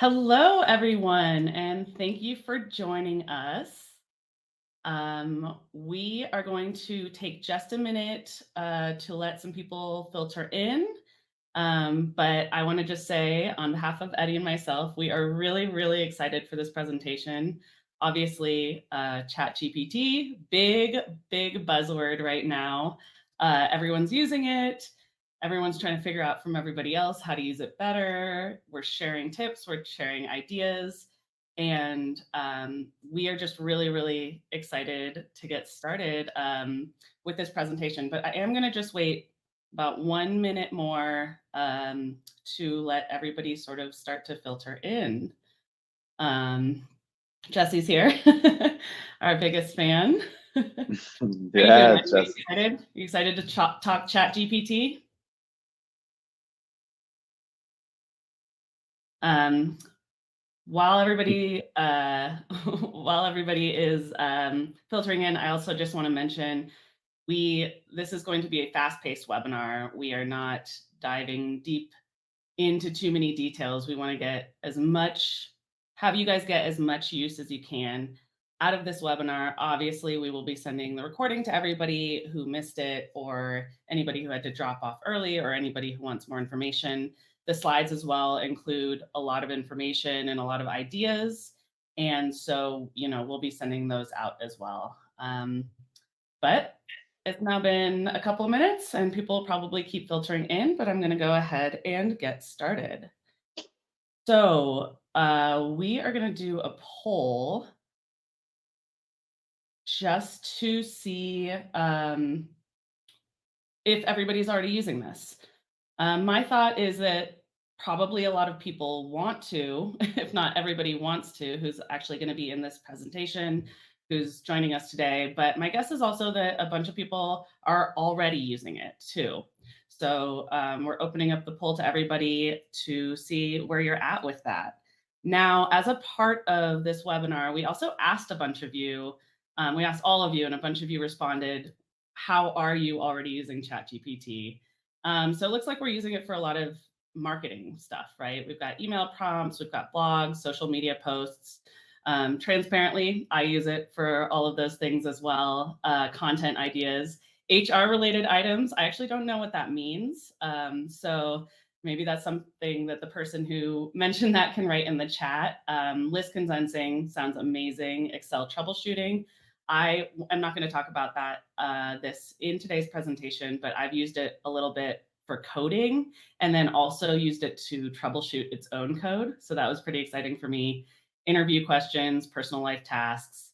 Hello, everyone, and thank you for joining us. We are going to take just a minute to let some people filter in. But I want to just say, on behalf of Eddie and myself, we are really, really excited for this presentation. Obviously, ChatGPT, big buzzword right now. Everyone's using it. Everyone's trying to figure out from everybody else how to use it better. We're sharing tips, we're sharing ideas, and we are just really, really excited to get started with this presentation. But I am going to just wait about 1 minute more to let everybody sort of start to filter in. Jesse's here, our biggest fan. How you doing, Yeah, Eddie? Are you just excited? Are you excited to talk Chat GPT? Um, while everybody while everybody is filtering in, I also just want to mention this is going to be a fast-paced webinar. We are not diving deep into too many details. We want to have you guys get as much use as you can out of this webinar. Obviously, we will be sending the recording to everybody who missed it, or anybody who had to drop off early, or anybody who wants more information. The slides as well include a lot of information and a lot of ideas. And so, we'll be sending those out as well. But it's now been a couple of minutes and people will probably keep filtering in, but I'm going to go ahead and get started. So we are going to do a poll just to see if everybody's already using this. My thought is that probably a lot of people want to, if not everybody wants to, who's actually going to be in this presentation, who's joining us today. But my guess is also that a bunch of people are already using it too. So we're opening up the poll to everybody to see where you're at with that. Now, as a part of this webinar, we also asked a bunch of you, we asked all of you, and a bunch of you responded, how are you already using ChatGPT? So it looks like we're using it for a lot of marketing stuff, right? We've got email prompts, we've got blogs, social media posts. Transparently, I use it for all of those things as well, content ideas. HR related items, I actually don't know what that means. So maybe that's something that the person who mentioned that can write in the chat. List condensing sounds amazing. Excel troubleshooting. I am not going to talk about that this in today's presentation, but I've used it a little bit for coding and then also used it to troubleshoot its own code. So that was pretty exciting for me. Interview questions, personal life tasks,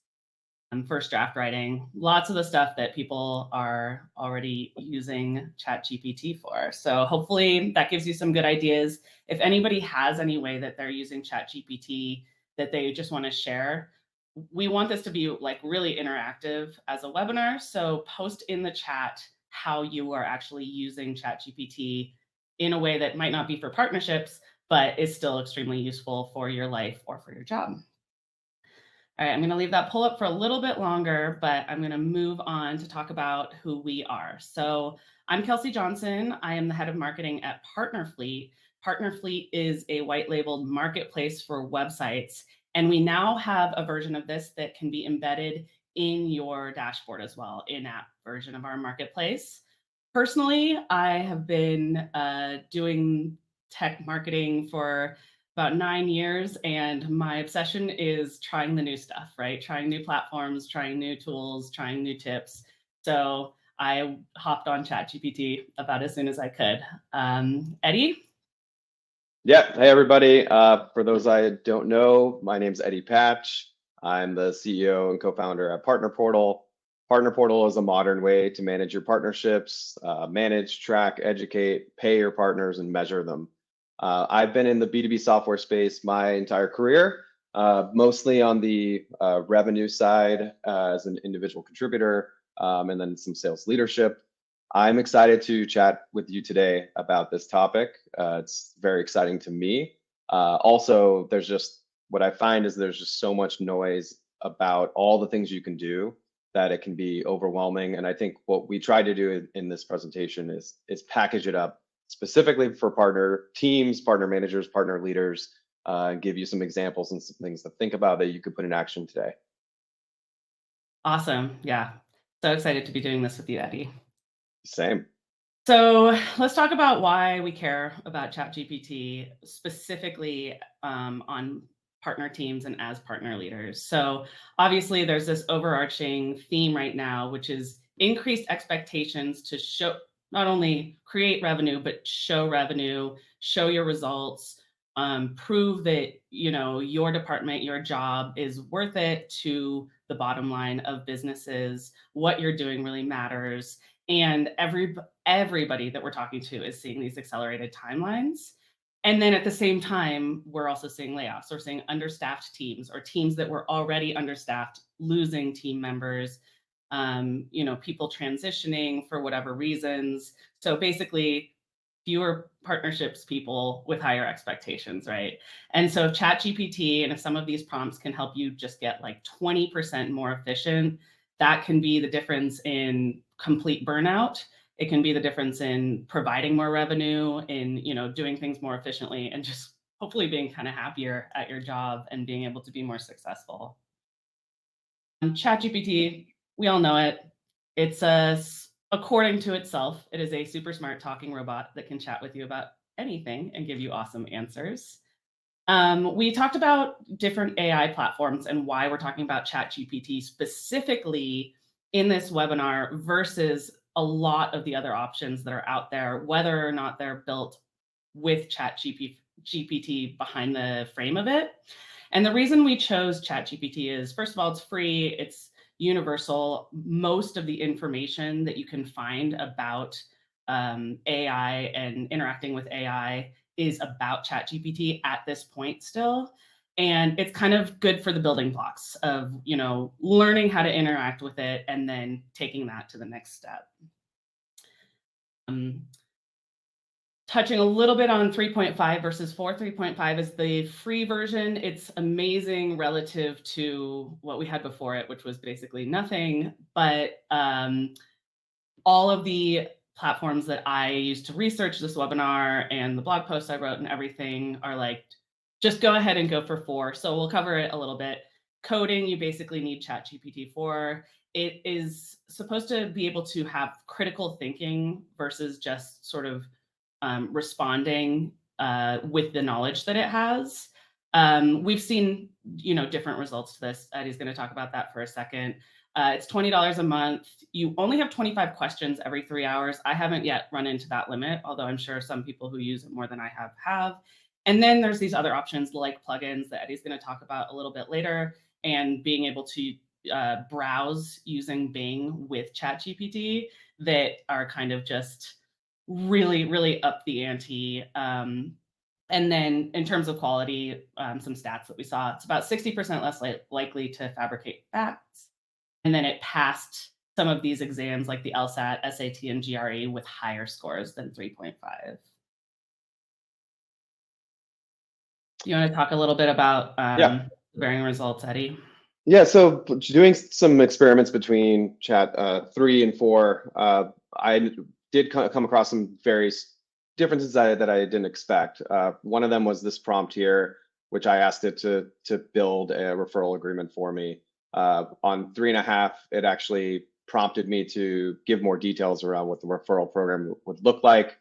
first draft writing, lots of the stuff that people are already using ChatGPT for. So hopefully that gives you some good ideas. If anybody has any way that they're using ChatGPT that they just want to share, we want this to be like really interactive as a webinar. So post in the chat how you are actually using ChatGPT in a way that might not be for partnerships, but is still extremely useful for your life or for your job. All right, I'm going to leave that pull up for a little bit longer, but I'm going to move on to talk about who we are. So I'm Kelsey Johnson. I am the head of marketing at PartnerFleet. PartnerFleet is a white labeled marketplace for websites. And we now have a version of this that can be embedded in your dashboard as well, in-app version of our marketplace. Personally, I have been doing tech marketing for about 9 years, and my obsession is trying the new stuff, right? Trying new platforms, trying new tools, trying new tips. So I hopped on ChatGPT about as soon as I could. Eddie? yeah. Hey, everybody. For those I don't know, my name's Eddie Patzsch. I'm the CEO and co-founder at Partner Portal. Partner Portal is a modern way to manage your partnerships, manage, track, educate, pay your partners, and measure them. I've been in the B2B software space my entire career, mostly on the revenue side as an individual contributor, and then some sales leadership. I'm excited to chat with you today about this topic. It's very exciting to me. Also, there's just what I find is there's just so much noise about all the things you can do that it can be overwhelming. And I think what we try to do in this presentation is package it up specifically for partner teams, partner managers, partner leaders, give you some examples and some things to think about that you could put in action today. Awesome. Yeah. So excited to be doing this with you, Eddie. Same. So let's talk about why we care about ChatGPT, specifically on partner teams and as partner leaders. So obviously, there's this overarching theme right now, which is increased expectations to show not only create revenue, but show revenue, show your results, prove that your department, your job is worth it to the bottom line of businesses. What you're doing really matters, and everybody that we're talking to is seeing these accelerated timelines. And then at the same time, we're also seeing layoffs. We're seeing understaffed teams or teams that were already understaffed losing team members, people transitioning for whatever reasons. So basically, fewer partnerships people with higher expectations, right? And so if ChatGPT and if some of these prompts can help you just get like 20% more efficient, that can be the difference in complete burnout. It can be the difference in providing more revenue, in doing things more efficiently, and just hopefully being kind of happier at your job and being able to be more successful. ChatGPT, we all know it. It's according to itself, it is a super smart talking robot that can chat with you about anything and give you awesome answers. We talked about different AI platforms and why we're talking about ChatGPT specifically in this webinar versus a lot of the other options that are out there, whether or not they're built with ChatGPT behind the frame of it. And the reason we chose ChatGPT is, first of all, it's free, it's universal. Most of the information that you can find about AI and interacting with AI is about ChatGPT at this point still. And it's kind of good for the building blocks of, learning how to interact with it and then taking that to the next step. Touching a little bit on 3.5 versus 4. 3.5 is the free version. It's amazing relative to what we had before it, which was basically nothing. But all of the platforms that I used to research this webinar and the blog posts I wrote and everything are like, just go ahead and go for 4. So we'll cover it a little bit. Coding, you basically need ChatGPT 4. It is supposed to be able to have critical thinking versus just sort of responding with the knowledge that it has. We've seen, different results to this. Eddie's going to talk about that for a second. It's $20 a month. You only have 25 questions every 3 hours. I haven't yet run into that limit, although I'm sure some people who use it more than I have. And then there's these other options like plugins that Eddie's going to talk about a little bit later, and being able to browse using Bing with ChatGPT that are kind of just really, really up the ante. And then in terms of quality, some stats that we saw, it's about 60% less likely to fabricate facts. And then it passed some of these exams like the LSAT, SAT, and GRE with higher scores than 3.5. You want to talk a little bit about Yeah. varying results, Eddie? Yeah, so doing some experiments between chat 3 and 4, I did come across some various differences that I didn't expect. One of them was this prompt here, which I asked it to build a referral agreement for me. On 3.5, it actually prompted me to give more details around what the referral program would look like,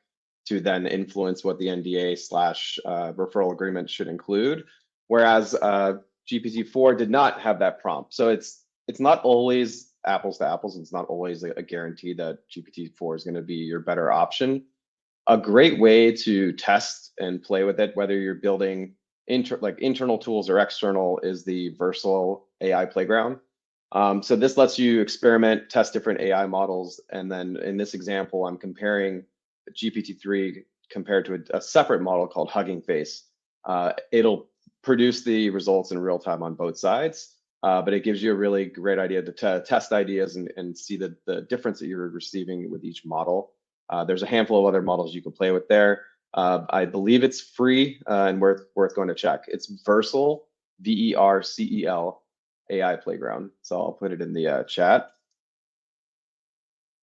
to then influence what the NDA/referral agreement should include. Whereas GPT-4 did not have that prompt. So it's not always apples to apples. It's not always a guarantee that GPT-4 is going to be your better option. A great way to test and play with it, whether you're building internal tools or external, is the Versal AI Playground. So this lets you experiment, test different AI models. And then in this example, I'm comparing GPT-3 compared to a separate model called Hugging Face. It'll produce the results in real time on both sides, but it gives you a really great idea to test ideas and see the difference that you're receiving with each model. There's a handful of other models you can play with there. I believe it's free and worth going to check. It's Versal, VERCEL AI Playground. So I'll put it in the chat.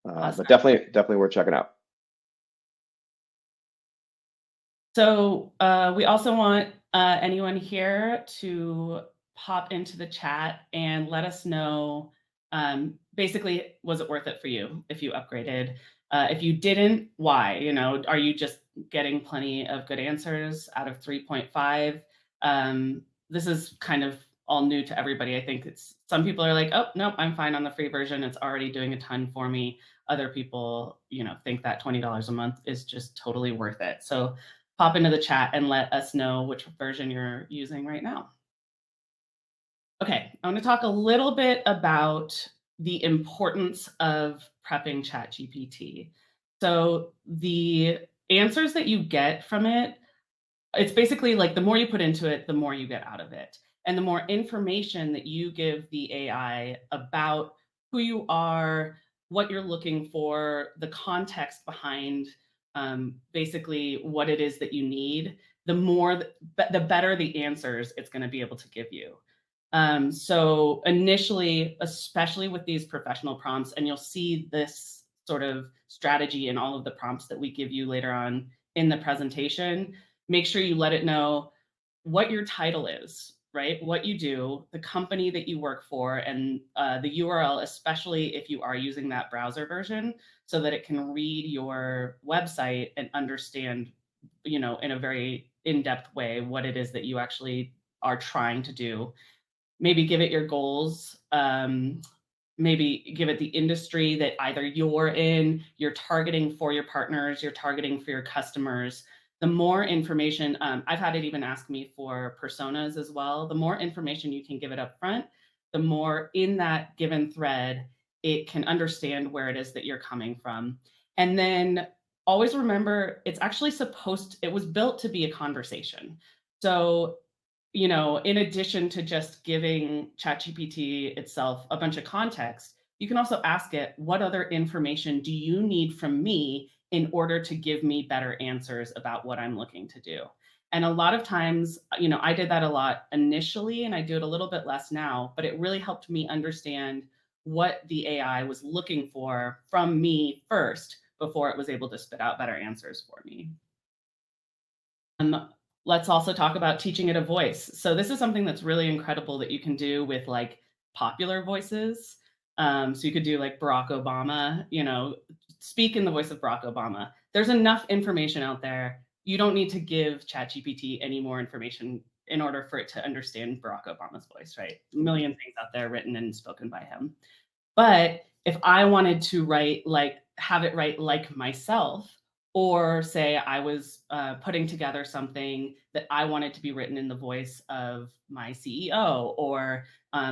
Awesome. But definitely worth checking out. So we also want anyone here to pop into the chat and let us know, basically, was it worth it for you if you upgraded? If you didn't, why? Are you just getting plenty of good answers out of 3.5? This is kind of all new to everybody. I think it's some people are like, oh, nope, I'm fine on the free version. It's already doing a ton for me. Other people, think that $20 a month is just totally worth it. So pop into the chat and let us know which version you're using right now. Okay, I want to talk a little bit about the importance of prepping ChatGPT. So the answers that you get from it, it's basically like the more you put into it, the more you get out of it. And the more information that you give the AI about who you are, what you're looking for, the context behind basically what it is that you need, the better the answers it's going to be able to give you. So initially, especially with these professional prompts, and you'll see this sort of strategy in all of the prompts that we give you later on in the presentation, make sure you let it know what your title is, right? What you do, the company that you work for, and the URL, especially if you are using that browser version, so that it can read your website and understand, in a very in-depth way, what it is that you actually are trying to do. Maybe give it your goals. Maybe give it the industry that either you're in, you're targeting for your partners, you're targeting for your customers. The more information, I've had it even ask me for personas as well. The more information you can give it up front, the more in that given thread, it can understand where it is that you're coming from. And then always remember, it was built to be a conversation. So in addition to just giving ChatGPT itself a bunch of context, you can also ask it, what other information do you need from me in order to give me better answers about what I'm looking to do? And a lot of times, I did that a lot initially, and I do it a little bit less now, but it really helped me understand what the AI was looking for from me first before it was able to spit out better answers for me. Let's also talk about teaching it a voice. So this is something that's really incredible that you can do with like popular voices. So you could do like Barack Obama, speak in the voice of Barack Obama. There's enough information out there. You don't need to give ChatGPT any more information in order for it to understand Barack Obama's voice, right? A million things out there written and spoken by him. But if I wanted to have it write like myself, or say I was putting together something that I wanted to be written in the voice of my CEO or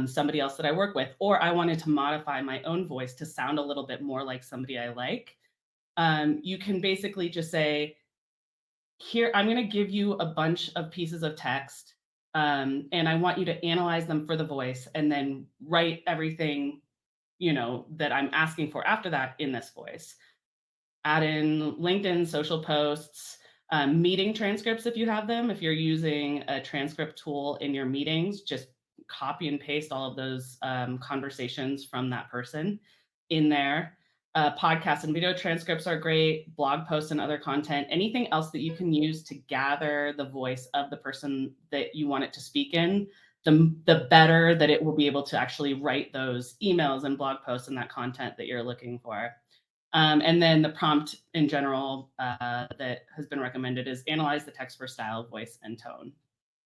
somebody else that I work with, or I wanted to modify my own voice to sound a little bit more like somebody I like, you can basically just say, here, I'm going to give you a bunch of pieces of text, and I want you to analyze them for the voice and then write everything that I'm asking for after that in this voice. Add in LinkedIn social posts, meeting transcripts if you have them. If you're using a transcript tool in your meetings, just copy and paste all of those conversations from that person in there. Podcasts and video transcripts are great, blog posts and other content, anything else that you can use to gather the voice of the person that you want it to speak in, the better that it will be able to actually write those emails and blog posts and that content that you're looking for. And then the prompt in general that has been recommended is analyze the text for style, voice, and tone.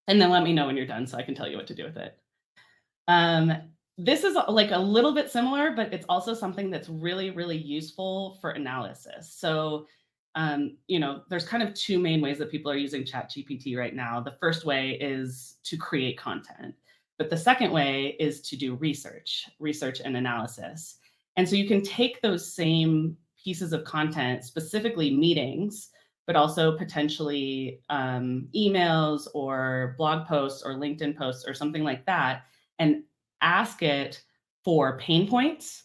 And then let me know when you're done so I can tell you what to do with it. This is like a little bit similar, but it's also something that's really, really useful for analysis. So, there's kind of two main ways that people are using ChatGPT right now. The first way is to create content, but the second way is to do research and analysis. And so you can take those same pieces of content, specifically meetings, but also potentially emails or blog posts or LinkedIn posts or something like that, and ask it for pain points,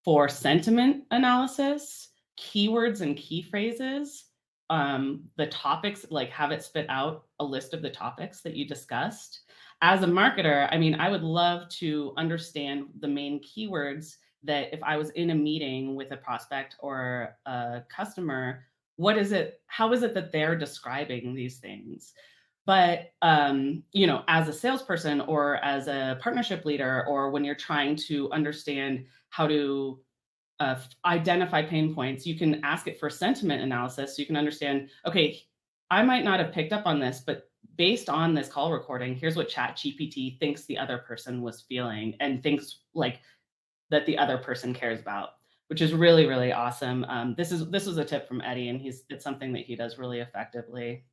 for sentiment analysis, keywords and key phrases, the topics, like have it spit out a list of the topics that you discussed. As a marketer, I mean, I would love to understand the main keywords that if I was in a meeting with a prospect or a customer, how is it that they're describing these things? But as a salesperson or as a partnership leader, or when you're trying to understand how to identify pain points, you can ask it for sentiment analysis. So you can understand, okay, I might not have picked up on this, but based on this call recording, here's what ChatGPT thinks the other person was feeling and thinks like that the other person cares about, which is really, really awesome. This was a tip from Eddie, and it's something that he does really effectively.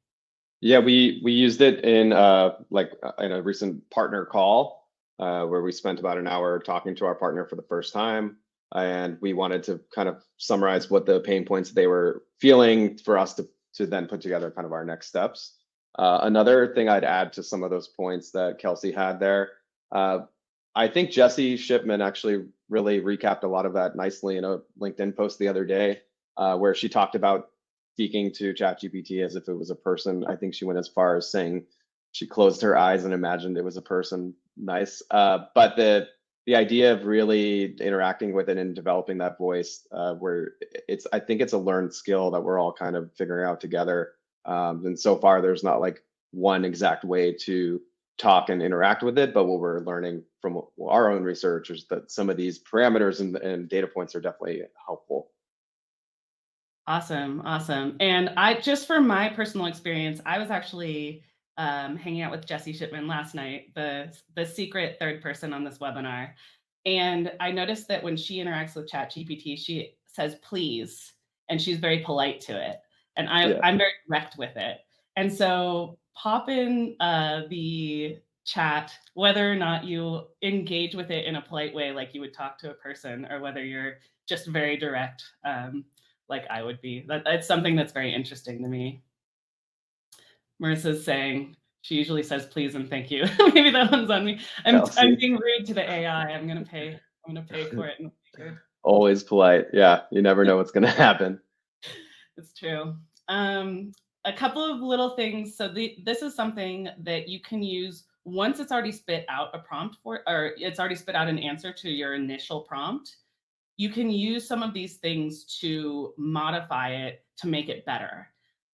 Yeah, we used it in in a recent partner call where we spent about an hour talking to our partner for the first time, and we wanted to kind of summarize what the pain points they were feeling for us to then put together kind of our next steps. Another thing I'd add to some of those points that Kelsey had there, uh, I think Jesse Shipman actually really recapped a lot of that nicely in a LinkedIn post the other day, where she talked about speaking to ChatGPT as if it was a person. I think she went as far as saying she closed her eyes and imagined it was a person. Nice, but the idea of really interacting with it and developing that voice, where I think it's a learned skill that we're all kind of figuring out together. And so far, there's not like one exact way to talk and interact with it, but what we're learning from our own research is that some of these parameters and data points are definitely helpful. Awesome, awesome. And I just for my personal experience, I was actually hanging out with Jesse Shipman last night, the secret third person on this webinar, and I noticed that when she interacts with ChatGPT, she says please, and she's very polite to it, and Yeah. I'm very direct with it. And so pop in the chat whether or not you engage with it in a polite way, like you would talk to a person, or whether you're just very direct. Like I would be. That's something that's very interesting to me. Marissa's saying she usually says please and thank you. Maybe that one's on me. I'm Kelsey, being rude to the AI. I'm gonna pay for it in the future. always polite. Yeah, you never know what's going to happen. It's true. A couple of little things. So this is something that you can use once it's already spit out a prompt for, or it's already spit out an answer to your initial prompt. You can use some of these things to modify it to make it better.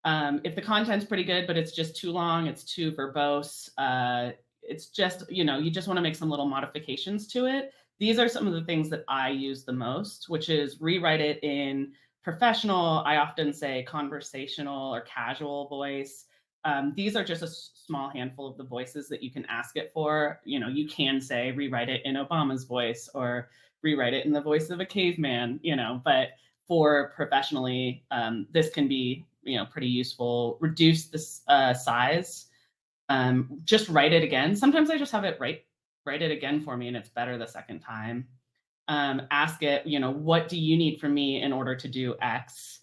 If the content's pretty good, but it's just too long, it's too verbose, it's just, you just want to make some little modifications to it. These are some of the things that I use the most, which is rewrite it in professional, I often say conversational or casual voice. These are just a small handful of the voices that you can ask it for. You can say rewrite it in Obama's voice or rewrite it in the voice of a caveman, but for professionally, this can be, pretty useful. Reduce the size. Just write it again. Sometimes I just have it write it again for me, and it's better the second time. Ask it, what do you need from me in order to do X?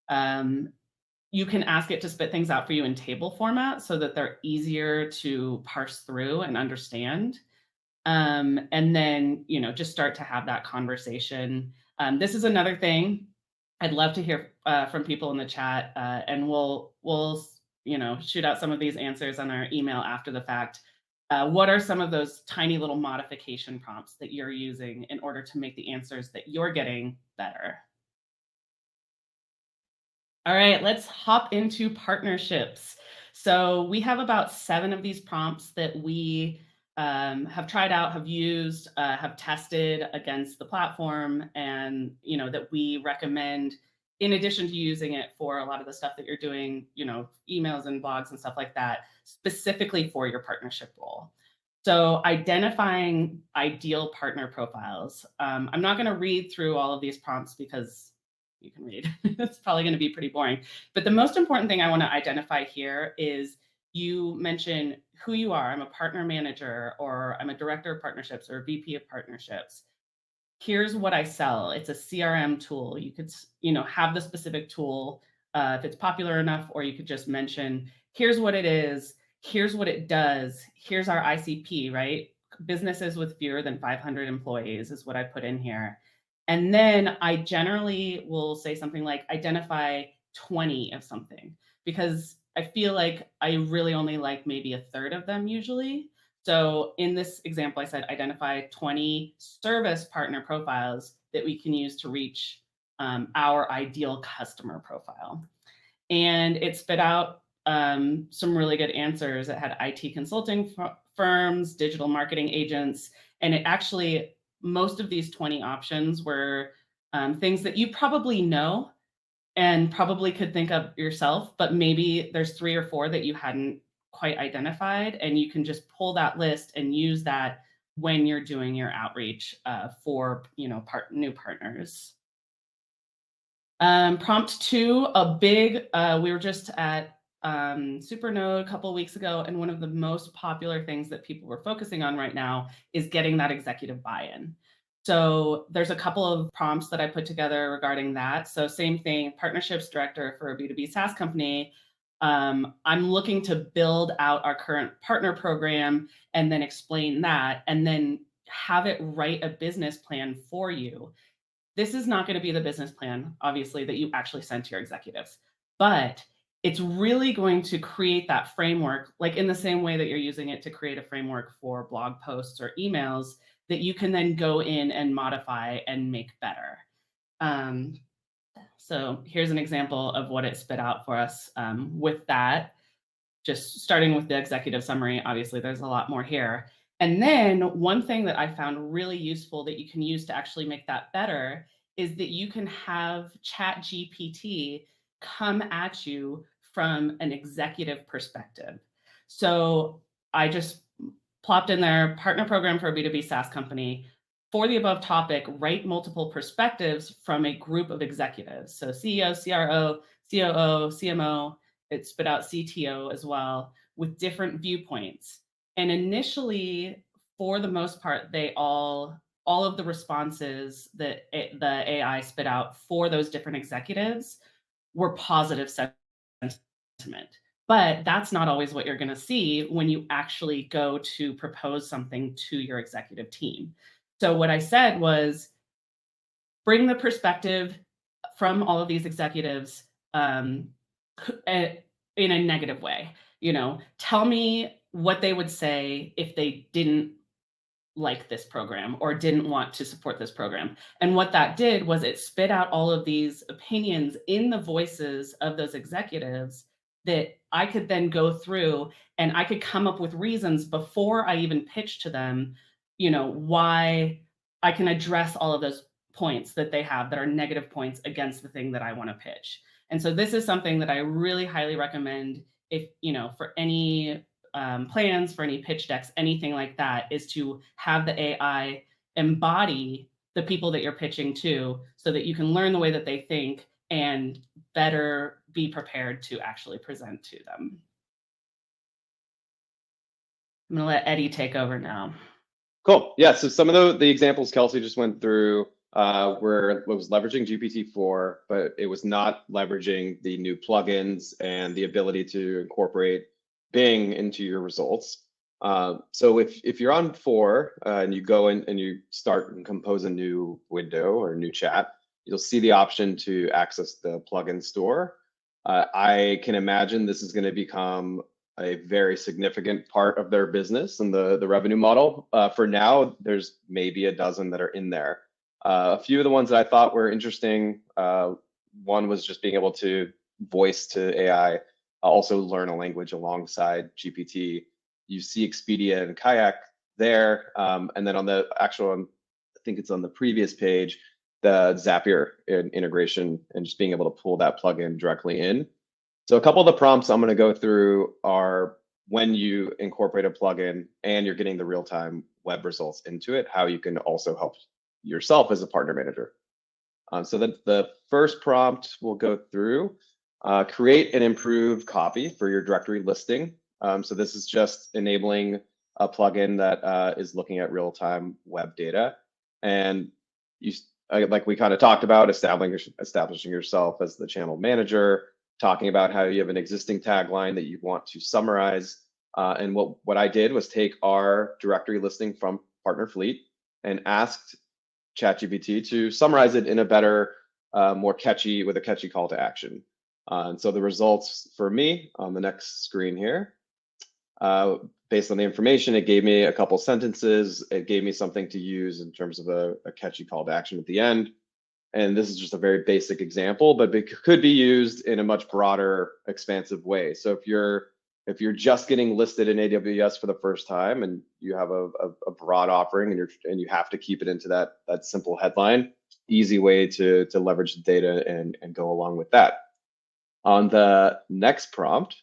You can ask it to spit things out for you in table format so that they're easier to parse through and understand. And then, just start to have that conversation. This is another thing I'd love to hear from people in the chat, and we'll shoot out some of these answers on our email after the fact. What are some of those tiny little modification prompts that you're using in order to make the answers that you're getting better? All right, let's hop into partnerships. So we have about 7 of these prompts that we have tried out, have used, have tested against the platform, and that we recommend in addition to using it for a lot of the stuff that you're doing, emails and blogs and stuff like that, specifically for your partnership role. So identifying ideal partner profiles. I'm not going to read through all of these prompts because you can read. It's probably going to be pretty boring. But the most important thing I want to identify here is you mention who you are. I'm a partner manager, or I'm a director of partnerships, or a VP of partnerships. Here's what I sell. It's a CRM tool. You could, have the specific tool if it's popular enough, or you could just mention, here's what it is. Here's what it does. Here's our ICP, right? Businesses with fewer than 500 employees is what I put in here. And then I generally will say something like identify 20 of something, because I feel like I really only like maybe a third of them usually. So in this example, I said identify 20 service partner profiles that we can use to reach our ideal customer profile. and it spit out some really good answers. It had IT consulting firms, digital marketing agents, and it actually, most of these 20 options were things that you probably know and probably could think of yourself, but maybe there's 3 or 4 that you hadn't quite identified, and you can just pull that list and use that when you're doing your outreach for new partners. Prompt 2, a big, we were just at Supernode a couple of weeks ago, and one of the most popular things that people were focusing on right now is getting that executive buy-in. So there's a couple of prompts that I put together regarding that. So same thing, partnerships director for a B2B SaaS company. I'm looking to build out our current partner program and then explain that, and then have it write a business plan for you. This is not going to be the business plan, obviously, that you actually send to your executives, but it's really going to create that framework, like in the same way that you're using it to create a framework for blog posts or emails that you can then go in and modify and make better. So here's an example of what it spit out for us with that. Just starting with the executive summary, obviously there's a lot more here. And then one thing that I found really useful that you can use to actually make that better is that you can have ChatGPT come at you from an executive perspective. So I just plopped in there, partner program for a B2B SaaS company. For the above topic, write multiple perspectives from a group of executives. So CEO, CRO, COO, CMO, it spit out CTO as well, with different viewpoints. And initially, for the most part, all of the responses that the AI spit out for those different executives were positive sentiment. But that's not always what you're going to see when you actually go to propose something to your executive team. So what I said was, bring the perspective from all of these executives in a negative way. Tell me what they would say if they didn't like this program or didn't want to support this program. And what that did was it spit out all of these opinions in the voices of those executives that I could then go through, and I could come up with reasons before I even pitch to them, why I can address all of those points that they have that are negative points against the thing that I want to pitch. And so this is something that I really highly recommend if, for any plans, for any pitch decks, anything like that, is to have the AI embody the people that you're pitching to so that you can learn the way that they think and better be prepared to actually present to them. I'm going to let Eddie take over now. Cool. Yeah. So some of the examples Kelsey just went through where it was leveraging GPT-4, but it was not leveraging the new plugins and the ability to incorporate Bing into your results. So if you're on 4 and you go in and you start and compose a new window or a new chat, you'll see the option to access the plugin store. I can imagine this is going to become a very significant part of their business and the revenue model. For now, there's maybe a dozen that are in there. A few of the ones that I thought were interesting, one was just being able to voice to AI, also learn a language alongside GPT. You see Expedia and Kayak there. And then on the actual, I think it's on the previous page, the Zapier integration and just being able to pull that plugin directly in. So a couple of the prompts I'm going to go through are when you incorporate a plugin and you're getting the real-time web results into it, how you can also help yourself as a partner manager. So the first prompt we'll go through, create and improve copy for your directory listing. So this is just enabling a plugin that is looking at real-time web data. And like we kind of talked about, establishing yourself as the channel manager, talking about how you have an existing tagline that you want to summarize. And what I did was take our directory listing from Partner Fleet and asked ChatGPT to summarize it in a better, more catchy, with a catchy call to action. And so the results for me on the next screen here, based on the information, it gave me a couple sentences. It gave me something to use in terms of a catchy call to action at the end. And this is just a very basic example, but it could be used in a much broader, expansive way. So if you're just getting listed in AWS for the first time and you have a broad offering and you have to keep it into that simple headline, easy way to leverage the data and go along with that. On the next prompt,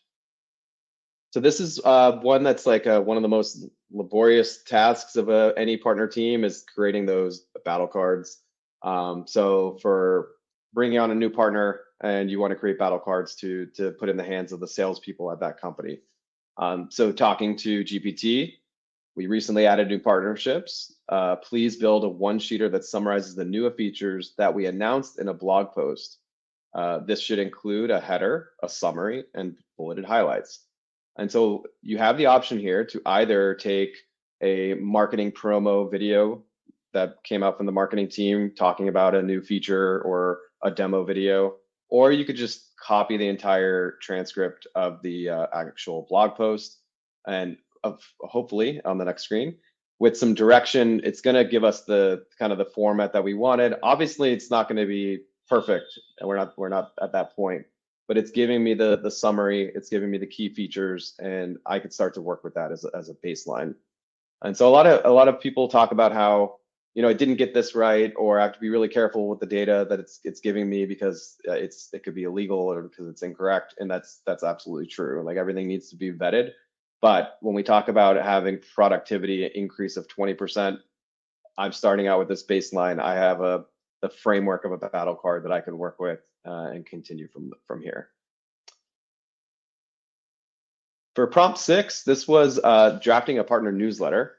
so this is one that's like one of the most laborious tasks of any partner team is creating those battle cards. So for bringing on a new partner and you want to create battle cards to put in the hands of the salespeople at that company. So talking to GPT, we recently added new partnerships. Please build a one-sheeter that summarizes the newer features that we announced in a blog post. This should include a header, a summary, and bulleted highlights. And so you have the option here to either take a marketing promo video that came out from the marketing team talking about a new feature or a demo video, or you could just copy the entire transcript of the actual blog post and hopefully on the next screen with some direction. It's going to give us the kind of the format that we wanted. Obviously, it's not going to be perfect, and we're not at that point, but it's giving me the summary, it's giving me the key features, and I could start to work with that as a baseline. And so a lot of people talk about how, you know, I didn't get this right, or I have to be really careful with the data that it's giving me because it could be illegal or because it's incorrect, and that's absolutely true. Like everything needs to be vetted. But when we talk about having productivity increase of 20%, I'm starting out with this baseline. I have the framework of a battle card that I can work with and continue from here. For prompt 6, this was drafting a partner newsletter.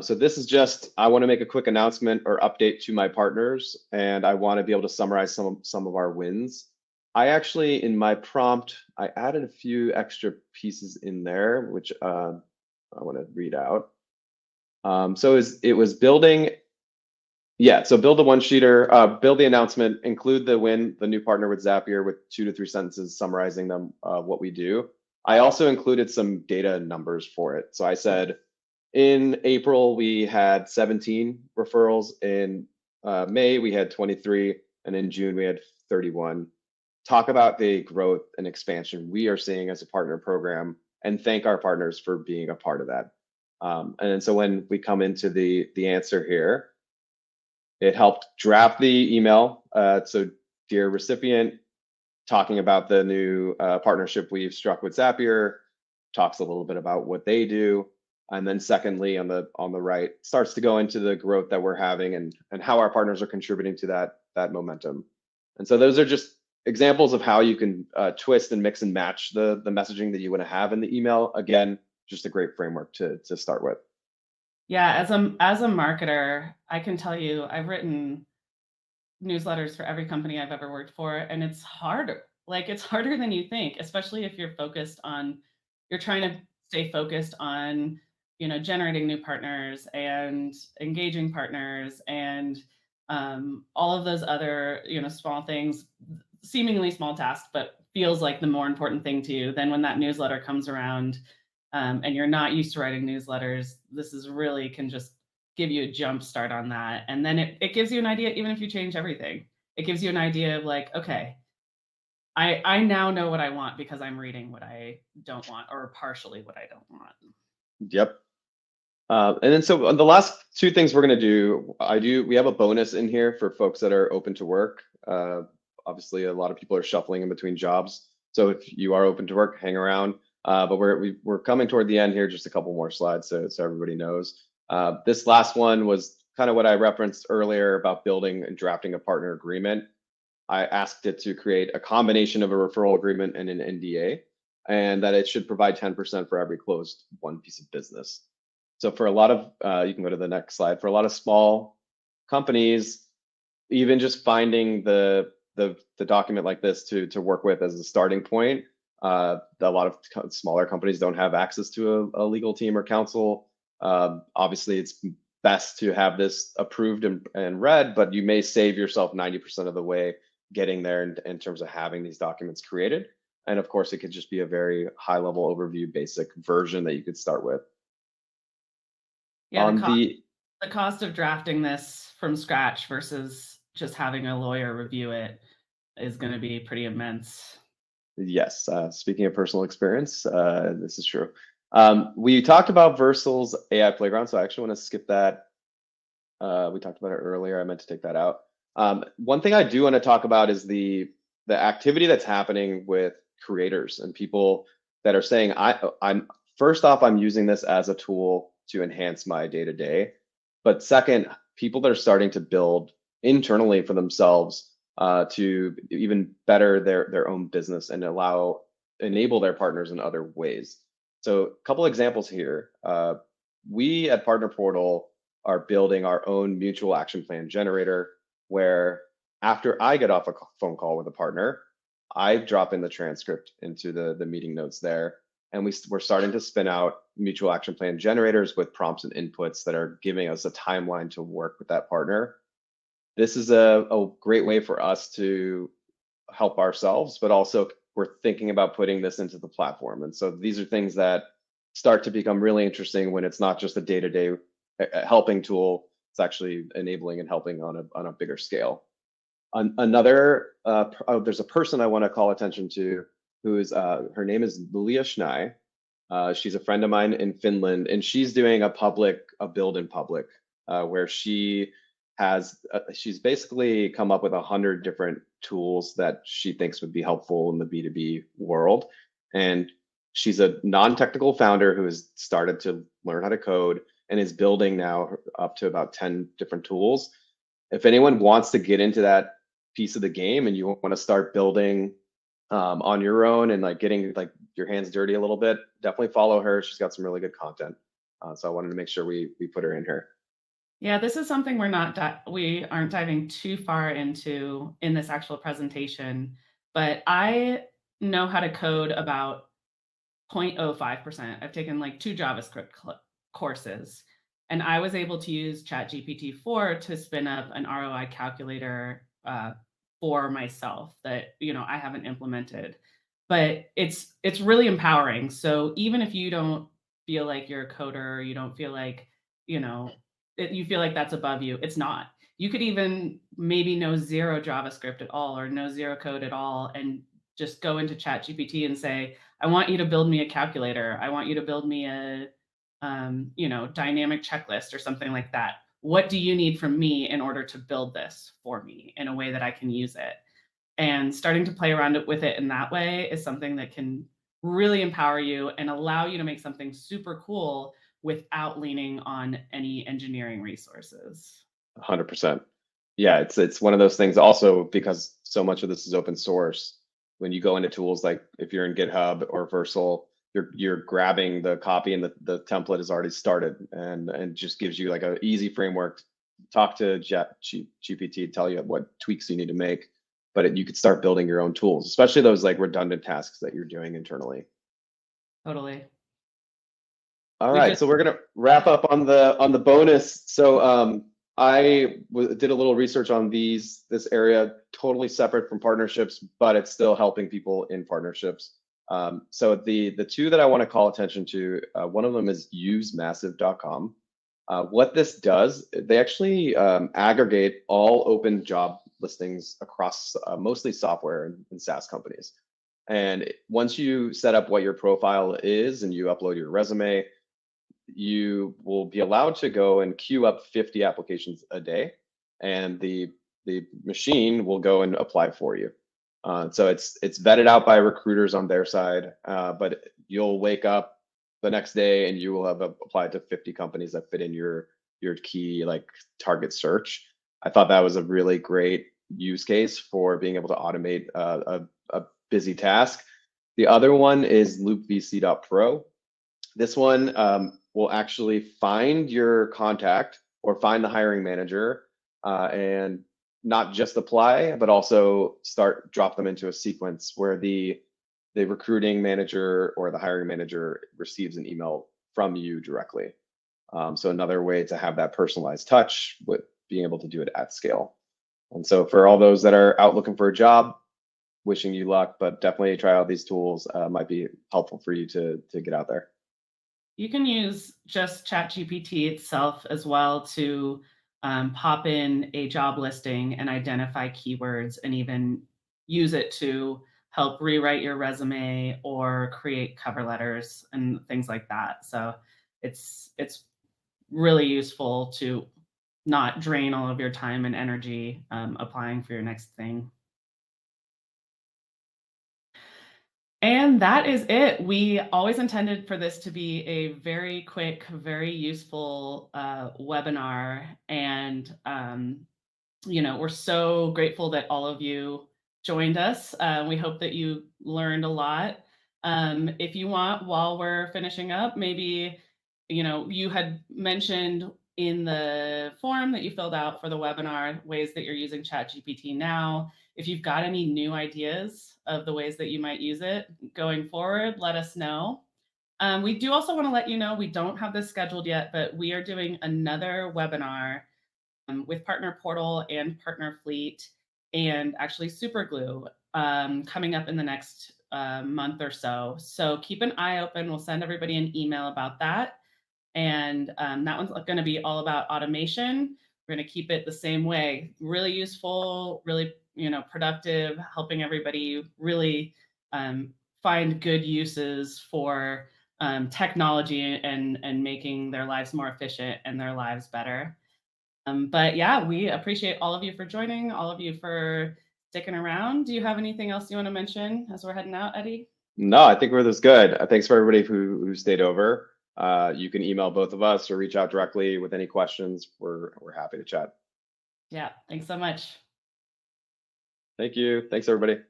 So this is just, I want to make a quick announcement or update to my partners, and I want to be able to summarize some of our wins. I actually, in my prompt, I added a few extra pieces in there, which I want to read out. So it was building, yeah, so build the one-sheeter, build the announcement, include the win, the new partner with Zapier with 2 to 3 sentences summarizing them, what we do. I also included some data numbers for it. So I said, in April, we had 17 referrals. In May, we had 23. And in June, we had 31. Talk about the growth and expansion we are seeing as a partner program and thank our partners for being a part of that. And then so when we come into the answer here, it helped draft the email. So dear recipient, talking about the new partnership we've struck with Zapier, talks a little bit about what they do. And then secondly, on the right, starts to go into the growth that we're having and how our partners are contributing to that momentum. And so those are just examples of how you can twist and mix and match the messaging that you want to have in the email. Again, just a great framework to start with. Yeah, as a marketer, I can tell you I've written newsletters for every company I've ever worked for, and it's harder. Like it's harder than you think, especially if you're trying to stay focused on, generating new partners and engaging partners and all of those other, small things, seemingly small tasks, but feels like the more important thing to you. Then when that newsletter comes around, and you're not used to writing newsletters, this is really can just give you a jump start on that. And then it gives you an idea, even if you change everything, it gives you an idea of like, okay, I now know what I want because I'm reading what I don't want or partially what I don't want. Yep. And then so the last two things we're going to do, we have a bonus in here for folks that are open to work. Obviously, a lot of people are shuffling in between jobs. So if you are open to work, hang around. But we're coming toward the end here, just a couple more slides so everybody knows. This last one was kind of what I referenced earlier about building and drafting a partner agreement. I asked it to create a combination of a referral agreement and an NDA, and that it should provide 10% for every closed one piece of business. So for a lot of, you can go to the next slide, for a lot of small companies, even just finding the document like this to work with as a starting point, a lot of smaller companies don't have access to a legal team or counsel. Obviously, it's best to have this approved and read, but you may save yourself 90% of the way getting there in terms of having these documents created. And of course, it could just be a very high level overview, basic version that you could start with. Yeah, the cost of drafting this from scratch versus just having a lawyer review it is going to be pretty immense. Yes. Speaking of personal experience, this is true. We talked about Versal's AI Playground, so I actually want to skip that. We talked about it earlier. I meant to take that out. One thing I do want to talk about is the activity that's happening with creators and people that are saying, I'm first off, I'm using this as a tool to enhance my day to day. But second, people that are starting to build internally for themselves to even better their own business and enable their partners in other ways. So a couple examples here. We at Partner Portal are building our own mutual action plan generator where after I get off a phone call with a partner, I drop in the transcript into the meeting notes there. And we're starting to spin out mutual action plan generators with prompts and inputs that are giving us a timeline to work with that partner. This is a great way for us to help ourselves, but also we're thinking about putting this into the platform. And so these are things that start to become really interesting when it's not just a day-to-day helping tool. It's actually enabling and helping on a bigger scale. There's a person I want to call attention to who is her name is Lilia Schnei. She's a friend of mine in Finland, and she's doing a build in public where she's basically come up with 100 different tools that she thinks would be helpful in the B2B world. And she's a non-technical founder who has started to learn how to code and is building now up to about 10 different tools. If anyone wants to get into that piece of the game and you want to start building on your own and like getting like your hands dirty a little bit, definitely follow her. She's got some really good content. So I wanted to make sure we put her in here. Yeah, this is something we aren't diving too far into in this actual presentation, but I know how to code about 0.05%. I've taken like 2 JavaScript courses, and I was able to use ChatGPT 4 to spin up an ROI calculator for myself that, I haven't implemented. But it's really empowering. So even if you don't feel like you're a coder, you don't feel like, you know, you feel like that's above you, it's not. You could even maybe know zero JavaScript at all or know zero code at all and just go into ChatGPT and say, I want you to build me a calculator. I want you to build me a, dynamic checklist or something like that. What do you need from me in order to build this for me in a way that I can use it? And starting to play around with it in that way is something that can really empower you and allow you to make something super cool without leaning on any engineering resources. 100%. Yeah, it's one of those things also because so much of this is open source. When you go into tools like if you're in GitHub or Versal, you're grabbing the copy and the template is already started and just gives you like an easy framework. Talk to GPT, tell you what tweaks you need to make, but you could start building your own tools, especially those like redundant tasks that you're doing internally. Totally. All We right, just so we're gonna wrap up on the bonus. So did a little research on this area, totally separate from partnerships, but it's still helping people in partnerships. So the two that I want to call attention to, one of them is usemassive.com. What this does, they actually aggregate all open job listings across mostly software and SaaS companies. And once you set up what your profile is and you upload your resume, you will be allowed to go and queue up 50 applications a day, and the machine will go and apply for you. So it's vetted out by recruiters on their side, but you'll wake up the next day and you will have applied to 50 companies that fit in your key like target search. I thought that was a really great use case for being able to automate a busy task. The other one is loopvc.pro. This one will actually find your contact or find the hiring manager and not just apply, but also drop them into a sequence where the recruiting manager or the hiring manager receives an email from you directly. So another way to have that personalized touch with being able to do it at scale. And so for all those that are out looking for a job, wishing you luck, but definitely try out these tools. Might be helpful for you to get out there. You can use just ChatGPT itself as well to pop in a job listing and identify keywords and even use it to help rewrite your resume or create cover letters and things like that. So it's really useful to not drain all of your time and energy applying for your next thing. And that is it. We always intended for this to be a very quick, very useful webinar. And we're so grateful that all of you joined us. We hope that you learned a lot. If you want, while we're finishing up, maybe, you had mentioned in the form that you filled out for the webinar, ways that you're using ChatGPT now. If you've got any new ideas of the ways that you might use it going forward, let us know. We do also want to let you know, we don't have this scheduled yet, but we are doing another webinar with Partner Portal and Partner Fleet and actually Superglue coming up in the next month or so. So keep an eye open. We'll send everybody an email about that. And that one's going to be all about automation. We're going to keep it the same way. Really useful, really productive, helping everybody really find good uses for technology and making their lives more efficient and their lives better. But yeah, we appreciate all of you for joining, all of you for sticking around. Do you have anything else you want to mention as we're heading out, Eddie? No, I think we're this good. Thanks for everybody who stayed over. You can email both of us or reach out directly with any questions. We're happy to chat. Yeah, thanks so much. Thank you. Thanks, everybody.